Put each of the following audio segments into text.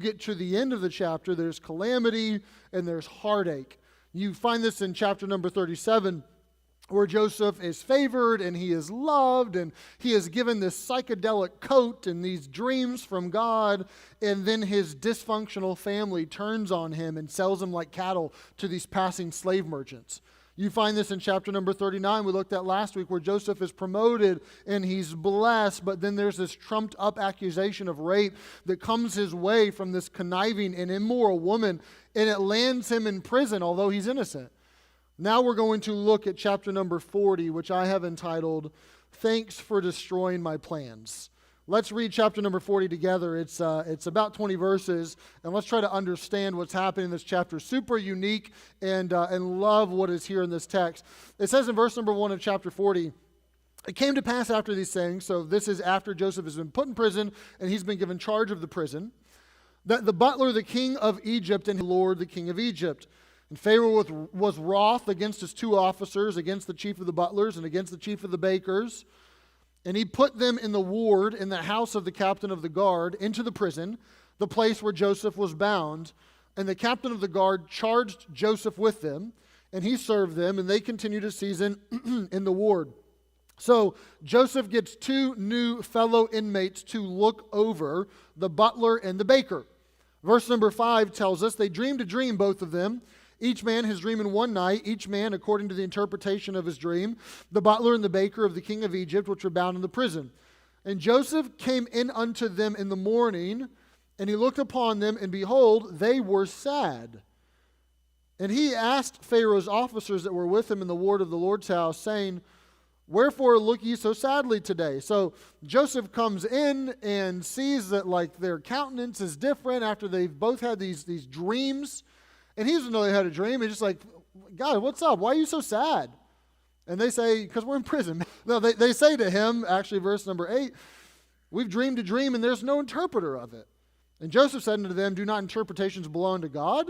Get to the end of the chapter, there's calamity and there's heartache. You find this in chapter number 37, where Joseph is favored and he is loved and he is given this psychedelic coat and these dreams from God, and then his dysfunctional family turns on him and sells him like cattle to these passing slave merchants. You find this in chapter number 39 we looked at last week, where Joseph is promoted and he's blessed, but then there's this trumped up accusation of rape that comes his way from this conniving and immoral woman, and it lands him in prison, although he's innocent. Now we're going to look at chapter number 40, which I have entitled, Thanks for Destroying My Plans. Let's read chapter number 40 together. It's about 20 verses, and let's try to understand what's happening in this chapter. Super unique, and love what is here in this text. It says in verse number 1 of chapter 40, it came to pass after these things, so this is after Joseph has been put in prison, and he's been given charge of the prison, that the butler, the king of Egypt, and Lord, the king of Egypt. And Pharaoh was wroth against his two officers, against the chief of the butlers, and against the chief of the bakers. And he put them in the ward in the house of the captain of the guard into the prison, the place where Joseph was bound. And the captain of the guard charged Joseph with them, and he served them, and they continued a season in the ward. So Joseph gets two new fellow inmates to look over the butler and the baker. Verse number 5 tells us they dreamed a dream, both of them. Each man his dream in one night, each man according to the interpretation of his dream, the butler and the baker of the king of Egypt, which were bound in the prison. And Joseph came in unto them in the morning, and he looked upon them, and behold, they were sad. And he asked Pharaoh's officers that were with him in the ward of the Lord's house, saying, Wherefore look ye so sadly today? So Joseph comes in and sees that like their countenance is different after they've both had these dreams. And he doesn't know they had a dream. He's just like, God, what's up? Why are you so sad? And they say, because we're in prison. No, they say to him, actually verse number 8, we've dreamed a dream and there's no interpreter of it. And Joseph said unto them, do not interpretations belong to God?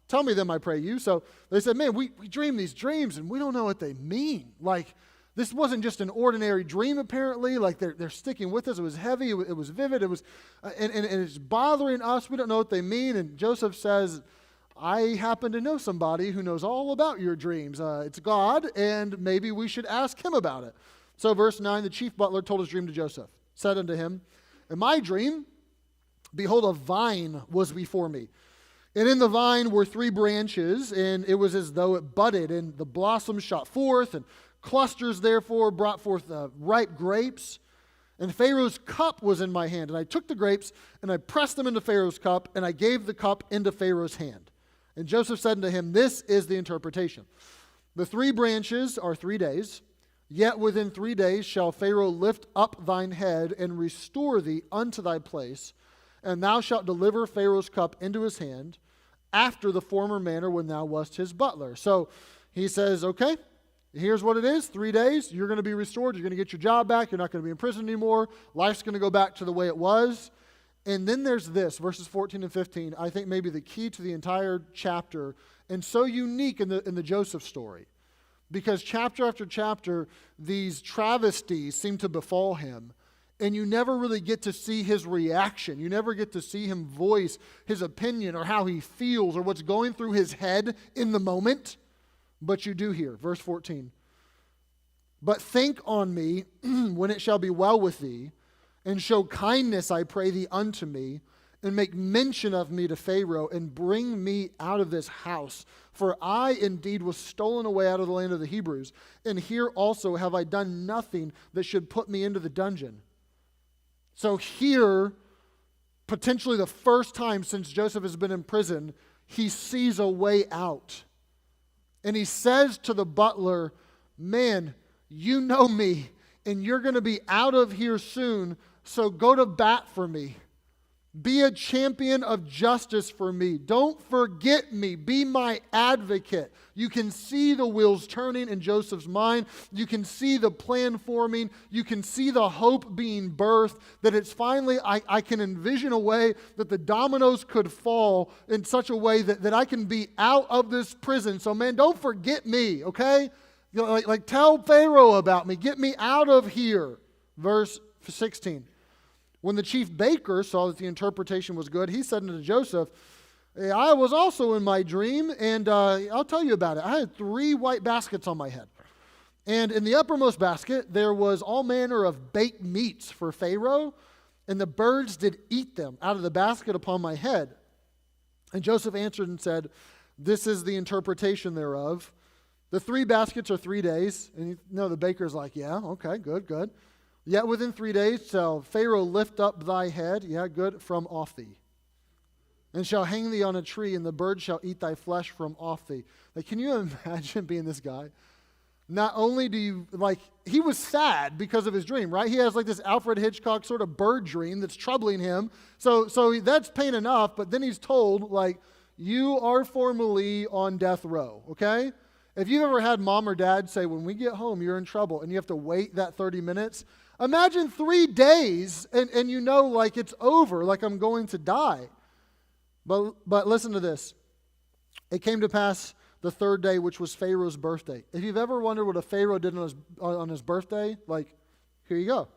Tell me them, I pray you. So they said, man, we dream these dreams and we don't know what they mean. Like, this wasn't just an ordinary dream, apparently. Like, they're sticking with us. It was heavy. It was vivid. It was, and it's bothering us. We don't know what they mean. And Joseph says, I happen to know somebody who knows all about your dreams. It's God, and maybe we should ask him about it. So verse 9, the chief butler told his dream to Joseph, said unto him, in my dream, behold, a vine was before me. And in the vine were 3 branches, and it was as though it budded, and the blossoms shot forth, and clusters therefore brought forth ripe grapes. And Pharaoh's cup was in my hand. And I took the grapes, and I pressed them into Pharaoh's cup, and I gave the cup into Pharaoh's hand. And Joseph said unto him, this is the interpretation. The 3 branches are 3 days, yet within 3 days shall Pharaoh lift up thine head and restore thee unto thy place, and thou shalt deliver Pharaoh's cup into his hand, after the former manner when thou wast his butler. So he says, okay, here's what it is. 3 days, you're going to be restored. You're going to get your job back. You're not going to be in prison anymore. Life's going to go back to the way it was. And then there's this, verses 14 and 15, I think maybe the key to the entire chapter, and so unique in the Joseph story. Because chapter after chapter, these travesties seem to befall him, and you never really get to see his reaction. You never get to see him voice his opinion or how he feels or what's going through his head in the moment. But you do here, verse 14. But think on me when it shall be well with thee, and show kindness, I pray thee, unto me, and make mention of me to Pharaoh, and bring me out of this house. For I indeed was stolen away out of the land of the Hebrews, and here also have I done nothing that should put me into the dungeon. So here, potentially the first time since Joseph has been in prison, he sees a way out. And he says to the butler, man, you know me, and you're going to be out of here soon, so go to bat for me. Be a champion of justice for me. Don't forget me. Be my advocate. You can see the wheels turning in Joseph's mind. You can see the plan forming. You can see the hope being birthed, that it's finally, I can envision a way that the dominoes could fall in such a way that I can be out of this prison. So man, don't forget me, okay? You know, like tell Pharaoh about me. Get me out of here. Verse 16. When the chief baker saw that the interpretation was good, he said unto Joseph, "Hey, I was also in my dream, and I'll tell you about it. I had 3 white baskets on my head. And in the uppermost basket, there was all manner of baked meats for Pharaoh, and the birds did eat them out of the basket upon my head." And Joseph answered and said, "This is the interpretation thereof. The 3 baskets are 3 days." And the baker's like, "Yeah, okay, good. Yet within 3 days shall Pharaoh lift up thy head, yeah, good, from off thee, and shall hang thee on a tree, and the birds shall eat thy flesh from off thee." Like, can you imagine being this guy? Not only do you, he was sad because of his dream, right? He has this Alfred Hitchcock sort of bird dream that's troubling him. So that's pain enough, but then he's told, you are formally on death row, okay? If you've ever had mom or dad say, when we get home, you're in trouble, and you have to wait that 30 minutes, imagine 3 days, and it's over, I'm going to die. But listen to this. It came to pass the 3rd day, which was Pharaoh's birthday. If you've ever wondered what a Pharaoh did on his birthday, here you go.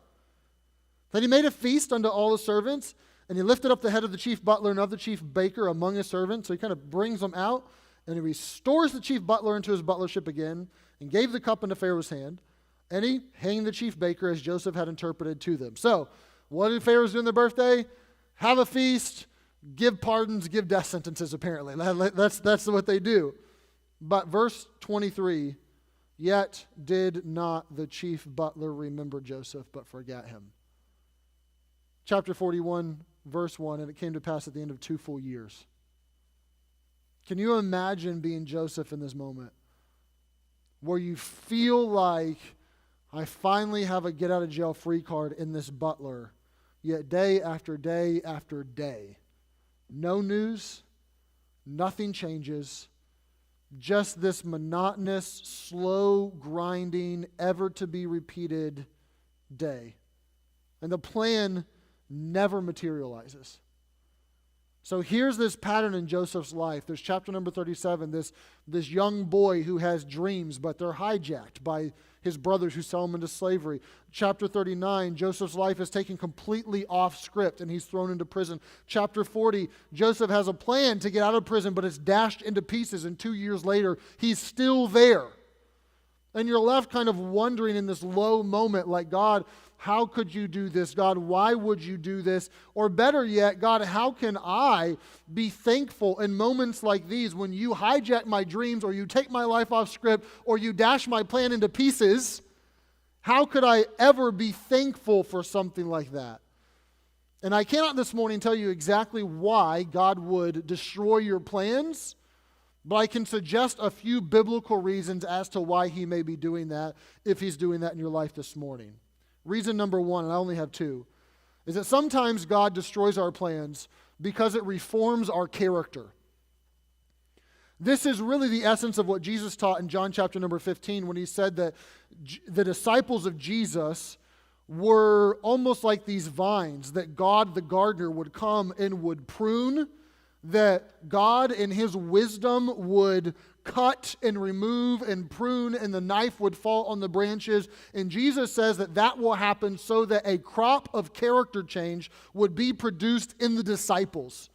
Then he made a feast unto all the servants, and he lifted up the head of the chief butler and of the chief baker among his servants. So he kind of brings them out, and he restores the chief butler into his butlership again, and gave the cup into Pharaoh's hand, and he hanged the chief baker as Joseph had interpreted to them. So, what did Pharaohs do on their birthday? Have a feast, give pardons, give death sentences, apparently. That's what they do. But verse 23, "Yet did not the chief butler remember Joseph, but forgot him." Chapter 41, verse 1, "And it came to pass at the end of 2 full years." Can you imagine being Joseph in this moment? Where you feel like, I finally have a get out of jail free card in this butler, yet day after day after day, no news, nothing changes, just this monotonous, slow grinding, ever to be repeated day. And the plan never materializes. So here's this pattern in Joseph's life. There's chapter number 37, this young boy who has dreams, but they're hijacked by his brothers who sell him into slavery. Chapter 39, Joseph's life is taken completely off script and he's thrown into prison. Chapter 40, Joseph has a plan to get out of prison, but it's dashed into pieces, and 2 years later, he's still there. And you're left kind of wondering in this low moment, God, how could you do this? God, why would you do this? Or better yet, God, how can I be thankful in moments like these when you hijack my dreams, or you take my life off script, or you dash my plan into pieces? How could I ever be thankful for something like that? And I cannot this morning tell you exactly why God would destroy your plans, but I can suggest a few biblical reasons as to why he may be doing that, if he's doing that in your life this morning. Reason number 1, and I only have 2, is that sometimes God destroys our plans because it reforms our character. This is really the essence of what Jesus taught in John chapter number 15 when he said that the disciples of Jesus were almost like these vines that God the gardener would come and would prune, that God in his wisdom would cut and remove and prune, and the knife would fall on the branches. And Jesus says that will happen so that a crop of character change would be produced in the disciples.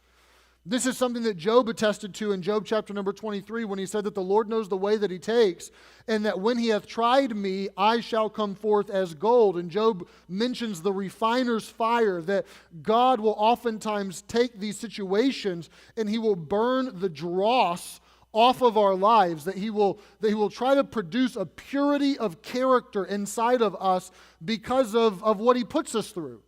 This is something that Job attested to in Job chapter number 23 when he said that the Lord knows the way that he takes, and that when he hath tried me, I shall come forth as gold. And Job mentions the refiner's fire, that God will oftentimes take these situations and he will burn the dross off of our lives, that he will try to produce a purity of character inside of us because of what he puts us through.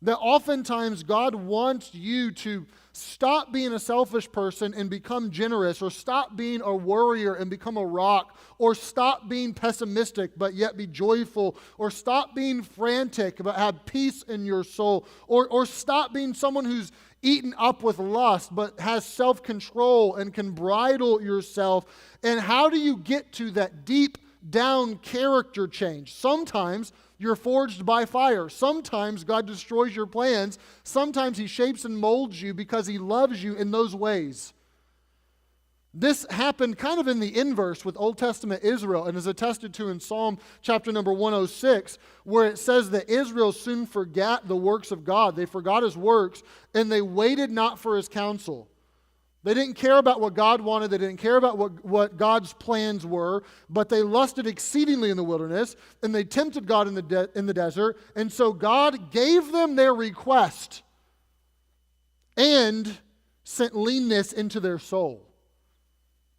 That oftentimes God wants you to stop being a selfish person and become generous, or stop being a worrier and become a rock, or stop being pessimistic but yet be joyful, or stop being frantic but have peace in your soul, or stop being someone who's eaten up with lust but has self-control and can bridle yourself. And how do you get to that deep down character change? Sometimes you're forged by fire. Sometimes God destroys your plans. Sometimes he shapes and molds you because he loves you in those ways. This happened kind of in the inverse with Old Testament Israel and is attested to in Psalm chapter number 106, where it says that Israel soon forgot the works of God. They forgot his works, and they waited not for his counsel. They didn't care about what God wanted. They didn't care about what God's plans were, but they lusted exceedingly in the wilderness, and they tempted God in the desert. And so God gave them their request and sent leanness into their soul.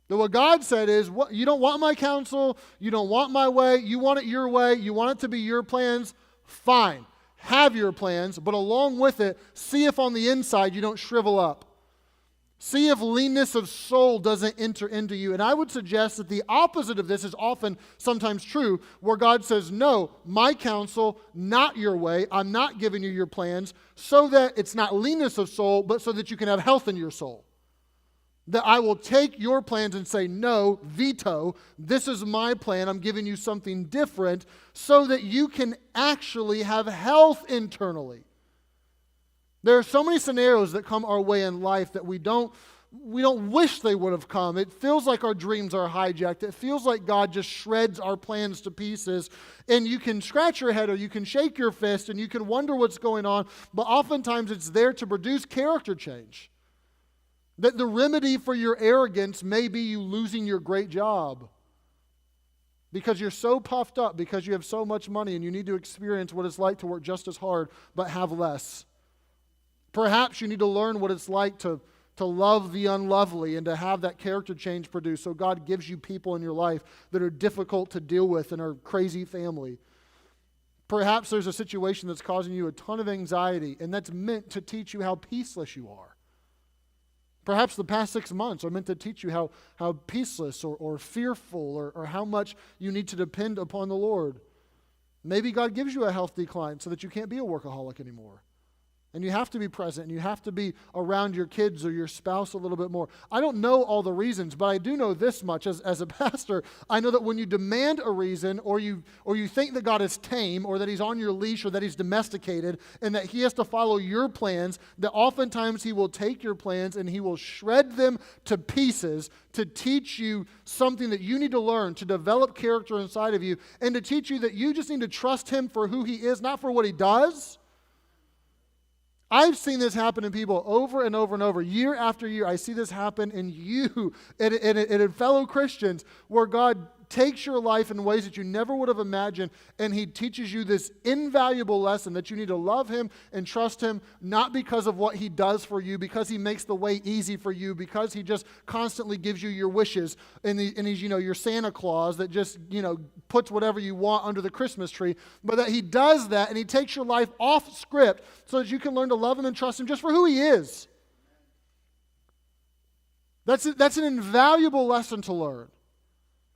That what God said is, you don't want my counsel, you don't want my way, you want it your way, you want it to be your plans, fine. Have your plans, but along with it, see if on the inside you don't shrivel up. See if leanness of soul doesn't enter into you. And I would suggest that the opposite of this is often sometimes true, where God says, no, my counsel, not your way, I'm not giving you your plans, so that it's not leanness of soul, but so that you can have health in your soul. That I will take your plans and say, no, veto, this is my plan, I'm giving you something different, so that you can actually have health internally. There are so many scenarios that come our way in life that we don't wish they would have come. It feels like our dreams are hijacked. It feels like God just shreds our plans to pieces. And you can scratch your head or you can shake your fist and you can wonder what's going on, but oftentimes it's there to produce character change. That the remedy for your arrogance may be you losing your great job because you're so puffed up, because you have so much money and you need to experience what it's like to work just as hard but have less. Perhaps you need to learn what it's like to love the unlovely and to have that character change produced. So God gives you people in your life that are difficult to deal with and are crazy family. Perhaps there's a situation that's causing you a ton of anxiety and that's meant to teach you how peaceless you are. Perhaps the past 6 months are meant to teach you how peaceless or fearful or how much you need to depend upon the Lord. Maybe God gives you a health decline so that you can't be a workaholic anymore. And you have to be present, and you have to be around your kids or your spouse a little bit more. I don't know all the reasons, but I do know this much as a pastor. I know that when you demand a reason, or you think that God is tame, or that he's on your leash, or that he's domesticated, and that he has to follow your plans, that oftentimes he will take your plans and he will shred them to pieces to teach you something that you need to learn, to develop character inside of you, and to teach you that you just need to trust him for who he is, not for what he does. I've seen this happen in people over and over and over. Year after year, I see this happen in you and in fellow Christians, where God takes your life in ways that you never would have imagined, and he teaches you this invaluable lesson that you need to love him and trust him, not because of what he does for you, because he makes the way easy for you, because he just constantly gives you your wishes, and he's your Santa Claus that just puts whatever you want under the Christmas tree, but that he does that and he takes your life off script so that you can learn to love him and trust him just for who he is. That's an invaluable lesson to learn.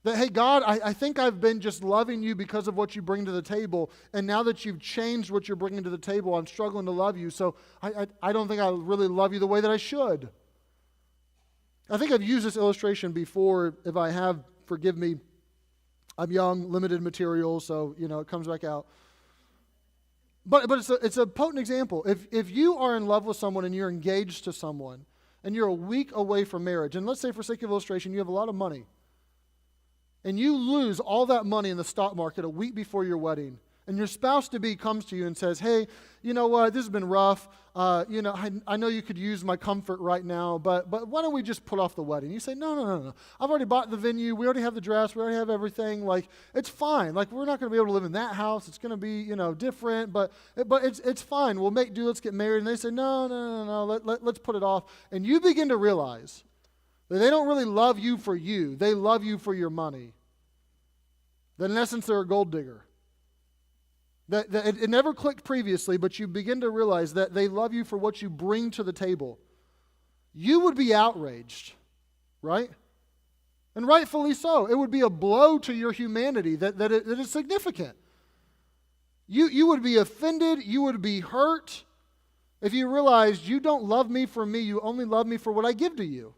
That, hey, God, I think I've been just loving you because of what you bring to the table, and now that you've changed what you're bringing to the table, I'm struggling to love you, so I don't think I really love you the way that I should. I think I've used this illustration before. If I have, forgive me. I'm young, limited material, so, it comes back out. But it's a potent example. If you are in love with someone and you're engaged to someone, and you're a week away from marriage, and let's say for sake of illustration, you have a lot of money, and you lose all that money in the stock market a week before your wedding, and your spouse-to-be comes to you and says, hey, you know what, this has been rough. I know you could use my comfort right now, but why don't we just put off the wedding? You say, no. I've already bought the venue. We already have the dress. We already have everything. Like, it's fine. Like, we're not going to be able to live in that house. It's going to be, different, but it's fine. We'll make do. Let's get married. And they say, no. Let's put it off. And you begin to realize that they don't really love you for you. They love you for your money. That in essence, they're a gold digger. That it never clicked previously, but you begin to realize that they love you for what you bring to the table. You would be outraged, right? And rightfully so. It would be a blow to your humanity that it is significant. You would be offended. You would be hurt if you realized you don't love me for me. You only love me for what I give to you.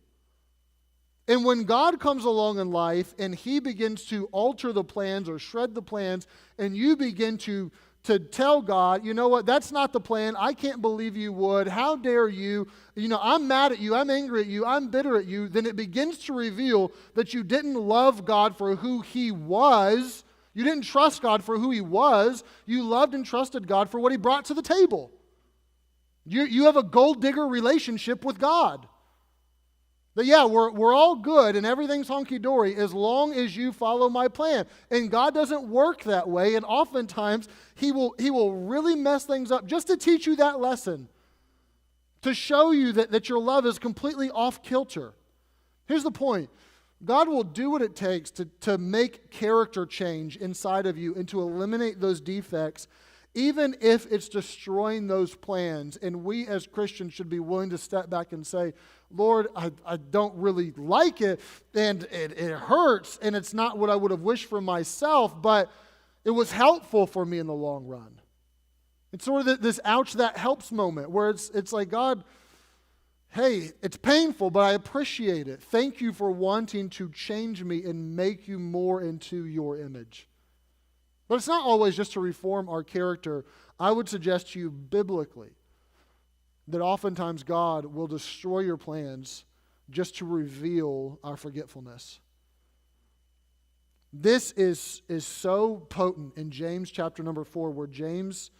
And when God comes along in life and he begins to alter the plans or shred the plans, and you begin to to tell God, you know what, that's not the plan. I can't believe you would. How dare you? I'm mad at you. I'm angry at you. I'm bitter at you. Then it begins to reveal that you didn't love God for who He was. You didn't trust God for who He was. You loved and trusted God for what He brought to the table. You have a gold digger relationship with God. That yeah, we're all good and everything's hunky-dory as long as you follow my plan. And God doesn't work that way, and oftentimes He will really mess things up just to teach you that lesson, to show you that your love is completely off kilter. Here's the point. God will do what it takes to make character change inside of you and to eliminate those defects, even if it's destroying those plans. And we as Christians should be willing to step back and say, Lord, I don't really like it, and it hurts, and it's not what I would have wished for myself, but it was helpful for me in the long run. It's sort of this ouch, that helps moment where it's like, God, hey, it's painful, but I appreciate it. Thank you for wanting to change me and make you more into your image. But it's not always just to reform our character. I would suggest to you biblically that oftentimes God will destroy your plans just to reveal our forgetfulness. This is so potent in James chapter number 4, where James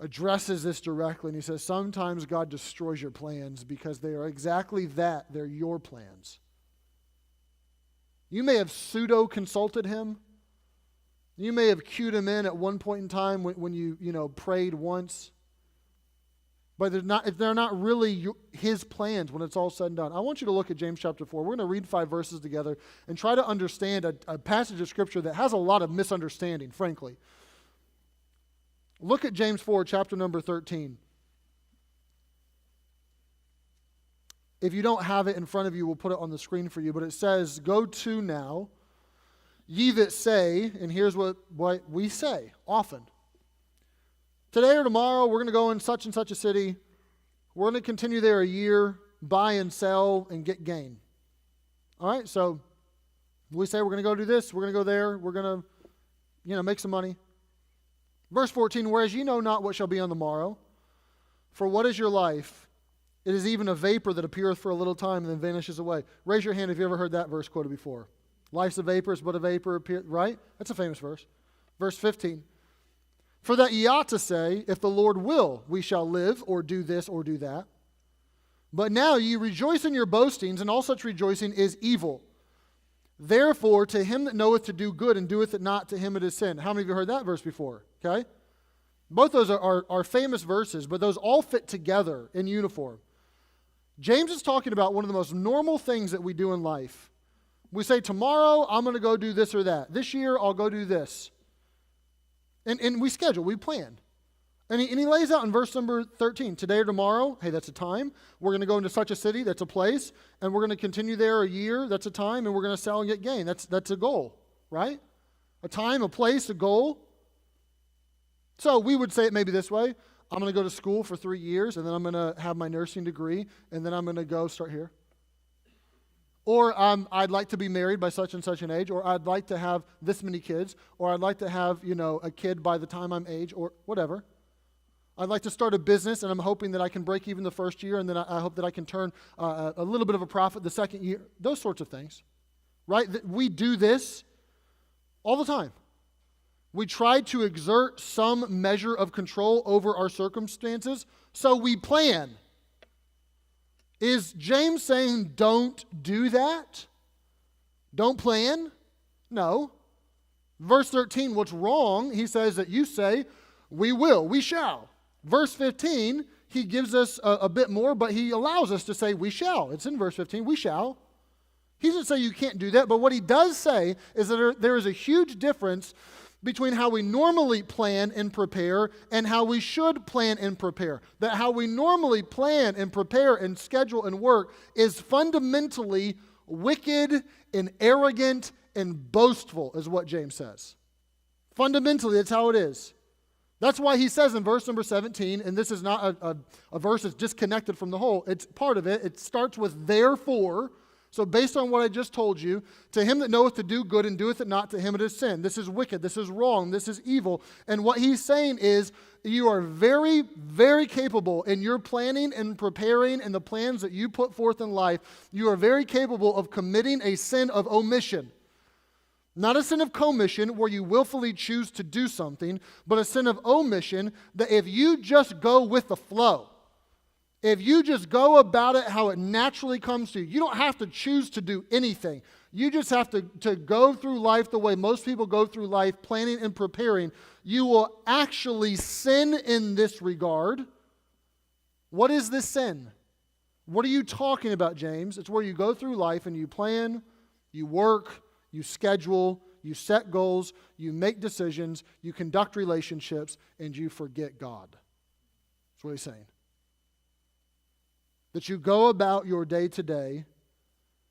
addresses this directly, and he says, sometimes God destroys your plans because they are exactly that. They're your plans. You may have pseudo-consulted Him. You may have cued Him in at one point in time when you prayed once. But they're not really His plans when it's all said and done. I want you to look at James chapter 4. We're going to read 5 verses together and try to understand a passage of Scripture that has a lot of misunderstanding, frankly. Look at James 4, chapter number 13. If you don't have it in front of you, we'll put it on the screen for you. But it says, go to now, ye that say, and here's what we say often. Today or tomorrow, we're going to go in such and such a city. We're going to continue there a year, buy and sell, and get gain. All right, so we say we're going to go do this, we're going to go there, we're going to, make some money. Verse 14, whereas ye know not what shall be on the morrow, for what is your life? It is even a vapor that appeareth for a little time and then vanishes away. Raise your hand if you ever heard that verse quoted before. Life's a vapor, is but a vapor, right? That's a famous verse. Verse 15. For that ye ought to say, if the Lord will, we shall live, or do this, or do that. But now ye rejoice in your boastings, and all such rejoicing is evil. Therefore, to him that knoweth to do good, and doeth it not, to him it is sin. How many of you heard that verse before? Okay? Both those are famous verses, but those all fit together in uniform. James is talking about one of the most normal things that we do in life. We say, tomorrow I'm going to go do this or that. This year I'll go do this. And we schedule, we plan. And he lays out in verse number 13, today or tomorrow, hey, that's a time. We're going to go into such a city, that's a place. And we're going to continue there a year, that's a time. And we're going to sell and get gain. That's a goal, right? A time, a place, a goal. So we would say it maybe this way. I'm going to go to school for 3 years, and then I'm going to have my nursing degree, and then I'm going to go start here. Or I'd like to be married by such and such an age, or I'd like to have this many kids, or I'd like to have, a kid by the time I'm age, or whatever. I'd like to start a business, and I'm hoping that I can break even the first year, and then I hope that I can turn a little bit of a profit the second year. Those sorts of things, right? We do this all the time. We try to exert some measure of control over our circumstances, so we plan. Is James saying don't do that? Don't plan? No. Verse 13, what's wrong? He says that you say, we will, we shall. Verse 15, he gives us a bit more, but he allows us to say we shall. It's in verse 15, we shall. He doesn't say you can't do that, but what he does say is that there is a huge difference between how we normally plan and prepare and how we should plan and prepare. That how we normally plan and prepare and schedule and work is fundamentally wicked and arrogant and boastful, is what James says. Fundamentally, that's how it is. That's why he says in verse number 17, and this is not a verse that's disconnected from the whole, it's part of it. It starts with therefore. So based on what I just told you, to him that knoweth to do good and doeth it not, to him it is sin. This is wicked. This is wrong. This is evil. And what he's saying is you are very, very capable in your planning and preparing and the plans that you put forth in life. You are very capable of committing a sin of omission. Not a sin of commission where you willfully choose to do something, but a sin of omission that if you just go with the flow, if you just go about it how it naturally comes to you, you don't have to choose to do anything. You just have to go through life the way most people go through life, planning and preparing. You will actually sin in this regard. What is this sin? What are you talking about, James? It's where you go through life and you plan, you work, you schedule, you set goals, you make decisions, you conduct relationships, and you forget God. That's what he's saying. That you go about your day-to-day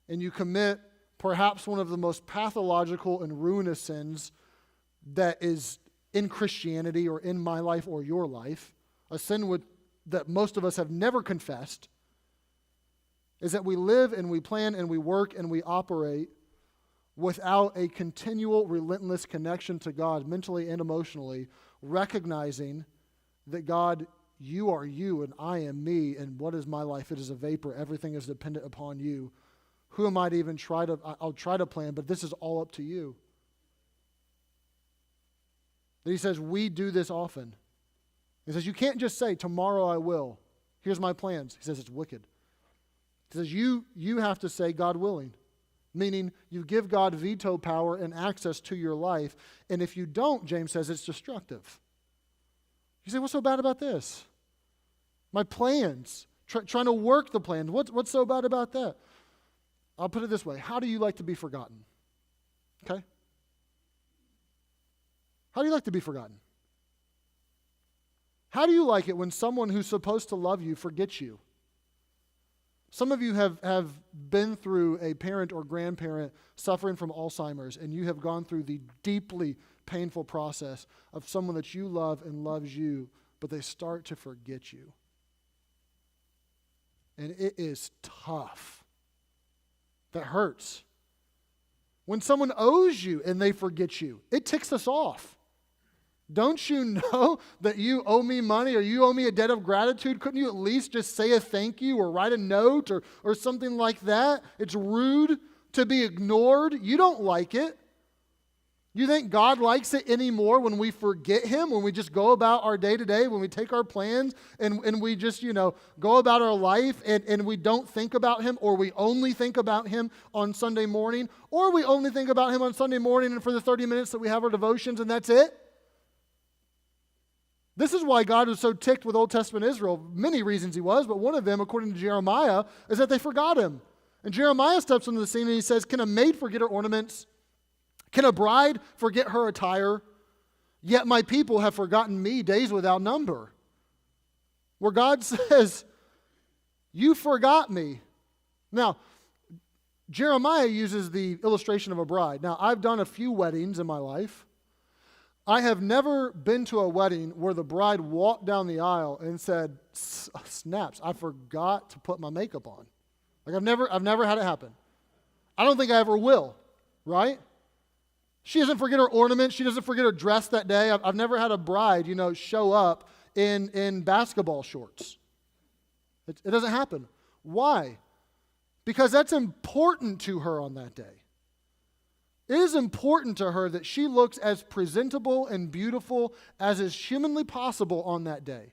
and you commit perhaps one of the most pathological and ruinous sins that is in Christianity or in my life or your life, a sin that most of us have never confessed, is that we live and we plan and we work and we operate without a continual, relentless connection to God mentally and emotionally, recognizing that God, you are you and I am me, and what is my life? It is a vapor. Everything is dependent upon you. Who am I to even I'll try to plan, but this is all up to you. He says, we do this often. He says, you can't just say, tomorrow I will. Here's my plans. He says, it's wicked. He says, you have to say, God willing. Meaning, you give God veto power and access to your life. And if you don't, James says, it's destructive. You say, what's so bad about this? My plans, trying to work the plans. What's so bad about that? I'll put it this way. How do you like to be forgotten? Okay? How do you like to be forgotten? How do you like it when someone who's supposed to love you forgets you? Some of you have been through a parent or grandparent suffering from Alzheimer's, and you have gone through the deeply painful process of someone that you love and loves you, but they start to forget you. And it is tough. That hurts. When someone owes you and they forget you, it ticks us off. Don't you know that you owe me money or you owe me a debt of gratitude? Couldn't you at least just say a thank you or write a note or something like that? It's rude to be ignored. You don't like it. You think God likes it anymore when we forget Him, when we just go about our day-to-day, when we take our plans and we just, go about our life and we don't think about Him, or we only think about Him on Sunday morning, or we only think about Him on Sunday morning and for the 30 minutes that we have our devotions and that's it? This is why God was so ticked with Old Testament Israel. Many reasons He was, but one of them, according to Jeremiah, is that they forgot Him. And Jeremiah steps into the scene and he says, can a maid forget her ornaments? Can a bride forget her attire? Yet my people have forgotten me days without number. Where God says, you forgot me. Now, Jeremiah uses the illustration of a bride. Now, I've done a few weddings in my life. I have never been to a wedding where the bride walked down the aisle and said, snaps, I forgot to put my makeup on. Like I've never had it happen. I don't think I ever will, right? She doesn't forget her ornaments. She doesn't forget her dress that day. I've never had a bride, show up in basketball shorts. It doesn't happen. Why? Because that's important to her on that day. It is important to her that she looks as presentable and beautiful as is humanly possible on that day.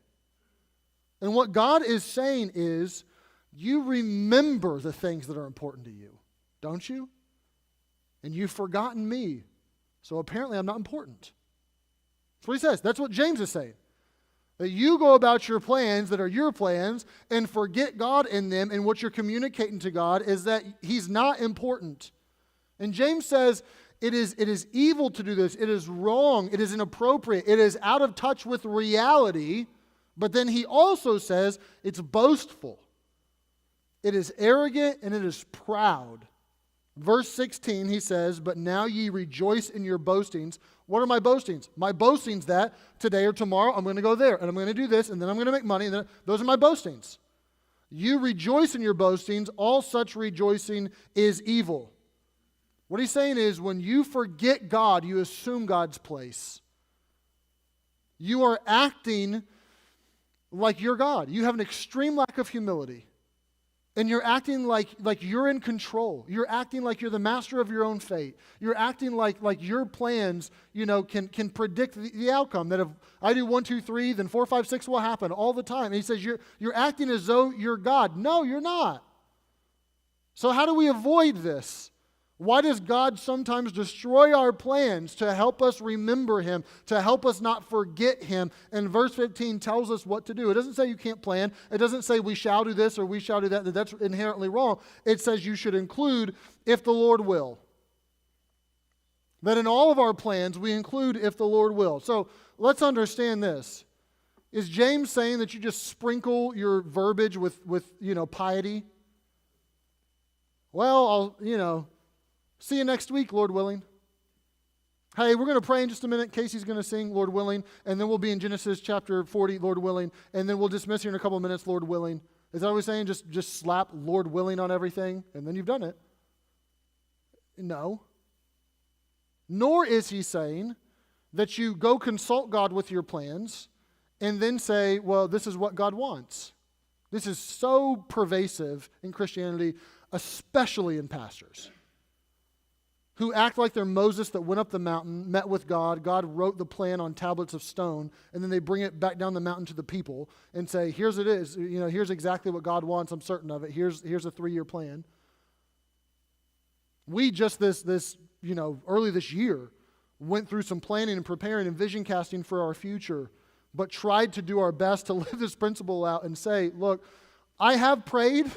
And what God is saying is, you remember the things that are important to you, don't you? And you've forgotten me. So apparently I'm not important. That's what he says. That's what James is saying. That you go about your plans that are your plans and forget God in them, and what you're communicating to God is that He's not important. And James says it is evil to do this. It is wrong. It is inappropriate. It is out of touch with reality. But then he also says it's boastful. It is arrogant and it is proud. Verse 16, he says, but now ye rejoice in your boastings. What are my boastings? My boastings that today or tomorrow I'm going to go there and I'm going to do this and then I'm going to make money. And those are my boastings. You rejoice in your boastings. All such rejoicing is evil. What he's saying is when you forget God, you assume God's place. You are acting like you're God. You have an extreme lack of humility. And you're acting like you're in control. You're acting like you're the master of your own fate. You're acting like your plans, can predict the outcome. That if I do 1, 2, 3, then 4, 5, 6 will happen all the time. And he says you're acting as though you're God. No, you're not. So how do we avoid this? Why does God sometimes destroy our plans to help us remember Him, to help us not forget Him? And verse 15 tells us what to do. It doesn't say you can't plan. It doesn't say we shall do this or we shall do that. That's inherently wrong. It says you should include if the Lord will. That in all of our plans we include if the Lord will. So let's understand this. Is James saying that you just sprinkle your verbiage with piety? Well, I'll, see you next week, Lord willing. Hey, we're going to pray in just a minute. Casey's going to sing, Lord willing. And then we'll be in Genesis chapter 40, Lord willing. And then we'll dismiss here in a couple of minutes, Lord willing. Is that what we're saying? Just slap Lord willing on everything, and then you've done it. No. Nor is he saying that you go consult God with your plans and then say, well, this is what God wants. This is so pervasive in Christianity, especially in pastors, who act like they're Moses that went up the mountain, met with God. God wrote the plan on tablets of stone, and then they bring it back down the mountain to the people and say, here's it is. Here's exactly what God wants. I'm certain of it. Here's a 3-year plan. We just early this year went through some planning and preparing and vision casting for our future, but tried to do our best to live this principle out and say, look, I have prayed.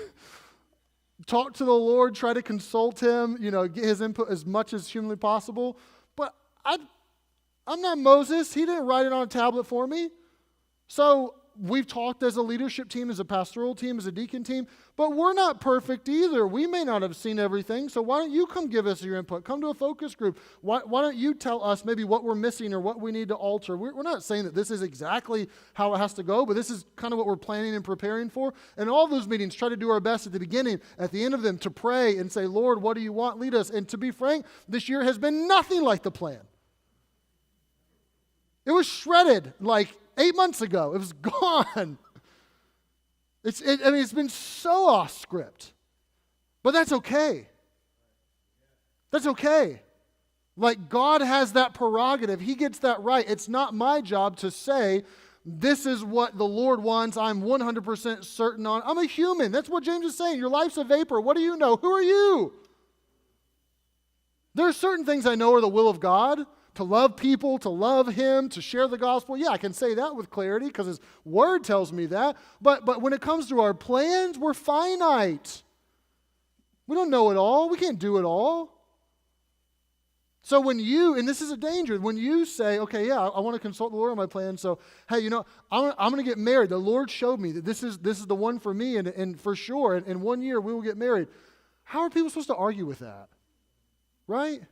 Talk to the Lord, try to consult Him, get His input as much as humanly possible. But I'm not Moses. He didn't write it on a tablet for me. So we've talked as a leadership team, as a pastoral team, as a deacon team, but we're not perfect either. We may not have seen everything, so why don't you come give us your input? Come to a focus group. Why don't you tell us maybe what we're missing or what we need to alter? We're not saying that this is exactly how it has to go, but this is kind of what we're planning and preparing for. And all those meetings, try to do our best at the beginning, at the end of them, to pray and say, Lord, what do you want? Lead us. And to be frank, this year has been nothing like the plan. It was shredded like 8 months ago. It was gone. It's been so off script. But that's okay. That's okay. Like, God has that prerogative. He gets that right. It's not my job to say, this is what the Lord wants. I'm 100% certain on. I'm a human. That's what James is saying. Your life's a vapor. What do you know? Who are you? There are certain things I know are the will of God. To love people, to love Him, to share the gospel. Yeah, I can say that with clarity because His Word tells me that. But when it comes to our plans, we're finite. We don't know it all. We can't do it all. So when and this is a danger, when you say, okay, yeah, I want to consult the Lord on my plan, so, hey, I'm going to get married. The Lord showed me that this is the one for me, and for sure, in 1 year we will get married. How are people supposed to argue with that? Right?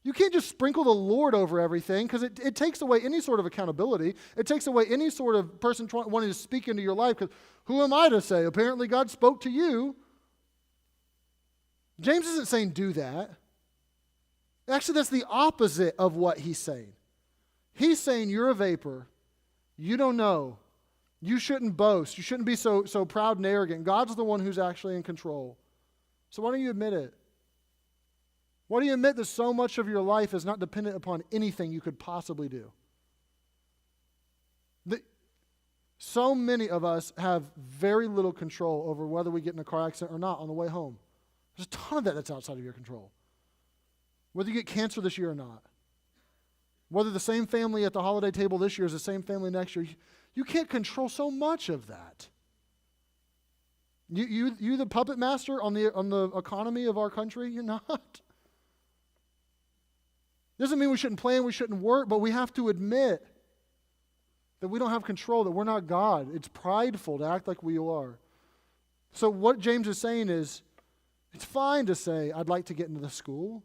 You can't just sprinkle the Lord over everything because it takes away any sort of accountability. It takes away any sort of person wanting to speak into your life because who am I to say? Apparently God spoke to you. James isn't saying do that. Actually, that's the opposite of what he's saying. He's saying you're a vapor. You don't know. You shouldn't boast. You shouldn't be so proud and arrogant. God's the one who's actually in control. So why don't you admit it? Why do you admit that so much of your life is not dependent upon anything you could possibly do? So many of us have very little control over whether we get in a car accident or not on the way home. There's a ton of that's outside of your control. Whether you get cancer this year or not. Whether the same family at the holiday table this year is the same family next year. You can't control so much of that. You the puppet master on the economy of our country? You're not. Doesn't mean we shouldn't plan, we shouldn't work, but we have to admit that we don't have control, that we're not God. It's prideful to act like we are. So what James is saying is, it's fine to say, I'd like to get into the school.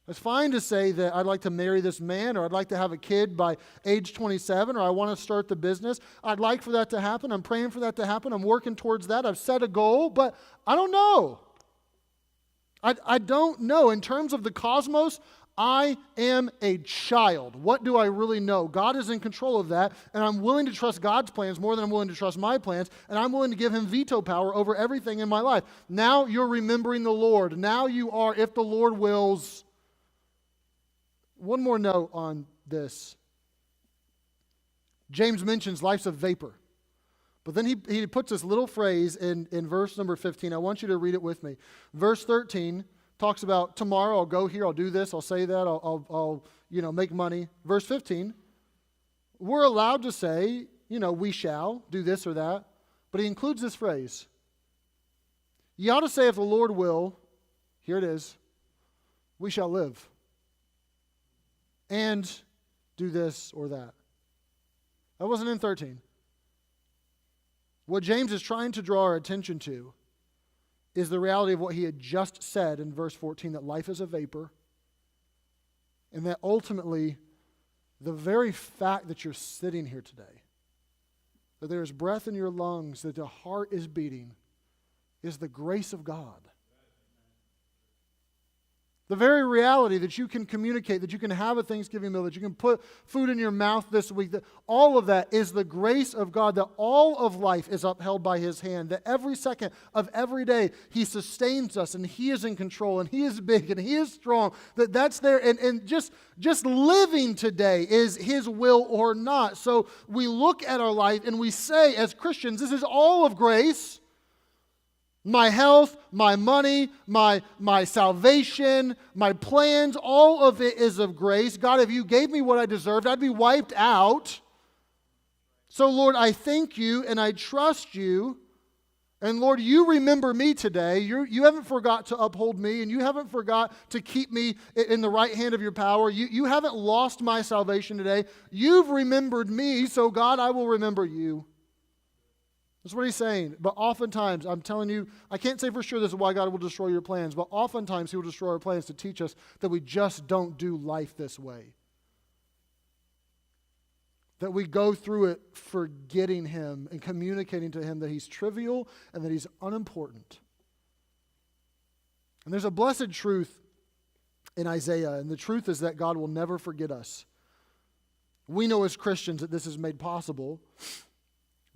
It's fine to say that I'd like to marry this man, or I'd like to have a kid by age 27, or I want to start the business. I'd like for that to happen. I'm praying for that to happen. I'm working towards that. I've set a goal, but I don't know. I don't know. In terms of the cosmos, I am a child. What do I really know? God is in control of that, and I'm willing to trust God's plans more than I'm willing to trust my plans, and I'm willing to give Him veto power over everything in my life. Now you're remembering the Lord. Now you are, if the Lord wills. One more note on this. James mentions life's a vapor. But then he puts this little phrase in verse number 15. I want you to read it with me. Verse 13 talks about tomorrow I'll go here, I'll do this, I'll say that, I'll make money. Verse 15, we're allowed to say, we shall do this or that. But he includes this phrase. You ought to say, if the Lord will, here it is, we shall live. And do this or that. That wasn't in 13. What James is trying to draw our attention to is the reality of what he had just said in verse 14, that life is a vapor, and that ultimately the very fact that you're sitting here today, that there is breath in your lungs, that the heart is beating, is the grace of God. The very reality that you can communicate, that you can have a Thanksgiving meal, that you can put food in your mouth this week, that all of that is the grace of God, that all of life is upheld by His hand, that every second of every day He sustains us and He is in control and He is big and He is strong, that's there. And just living today is His will or not. So we look at our life and we say as Christians, this is all of grace. My health, my money, my salvation, my plans, all of it is of grace. God, if you gave me what I deserved, I'd be wiped out. So, Lord, I thank you and I trust you. And, Lord, you remember me today. You haven't forgot to uphold me, and you haven't forgot to keep me in the right hand of your power. You haven't lost my salvation today. You've remembered me, so, God, I will remember you. That's what he's saying. But oftentimes, I'm telling you, I can't say for sure this is why God will destroy your plans, but oftentimes He will destroy our plans to teach us that we just don't do life this way. That we go through it forgetting Him and communicating to Him that He's trivial and that He's unimportant. And there's a blessed truth in Isaiah, and the truth is that God will never forget us. We know as Christians that this is made possible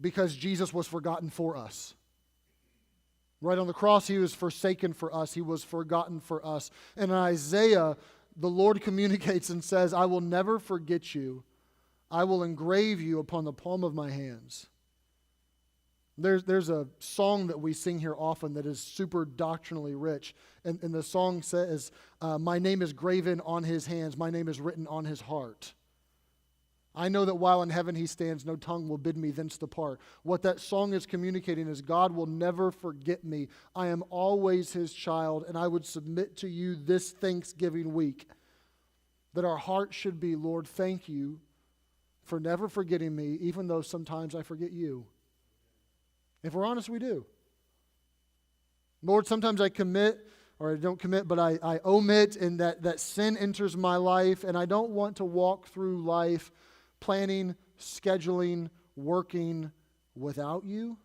because Jesus was forgotten for us. Right on the cross, He was forsaken for us. He was forgotten for us. And in Isaiah, the Lord communicates and says, I will never forget you. I will engrave you upon the palm of my hands. There's a song that we sing here often that is super doctrinally rich. And the song says, my name is graven on His hands. My name is written on His heart. I know that while in heaven He stands, no tongue will bid me thence depart. What that song is communicating is God will never forget me. I am always His child, and I would submit to you this Thanksgiving week that our heart should be, Lord, thank you for never forgetting me, even though sometimes I forget you. If we're honest, we do. Lord, sometimes I commit, or I don't commit, but I omit, and that sin enters my life, and I don't want to walk through life planning, scheduling, working without you.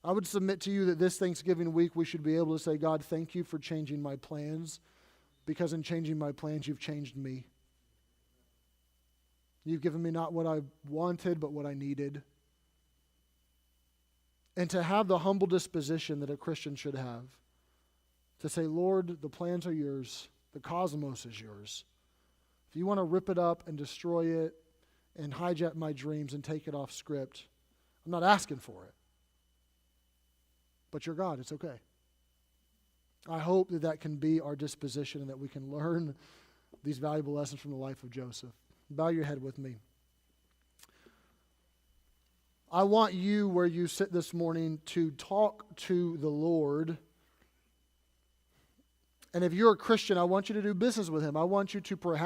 I would submit to you that this Thanksgiving week we should be able to say, God, thank you for changing my plans, because in changing my plans, you've changed me. You've given me not what I wanted, but what I needed. And to have the humble disposition that a Christian should have, to say, Lord, the plans are yours, the cosmos is yours. If you want to rip it up and destroy it and hijack my dreams and take it off script, I'm not asking for it. But you're God, it's okay. I hope that can be our disposition and that we can learn these valuable lessons from the life of Joseph. Bow your head with me. I want you, where you sit this morning, to talk to the Lord. And if you're a Christian, I want you to do business with Him. I want you to perhaps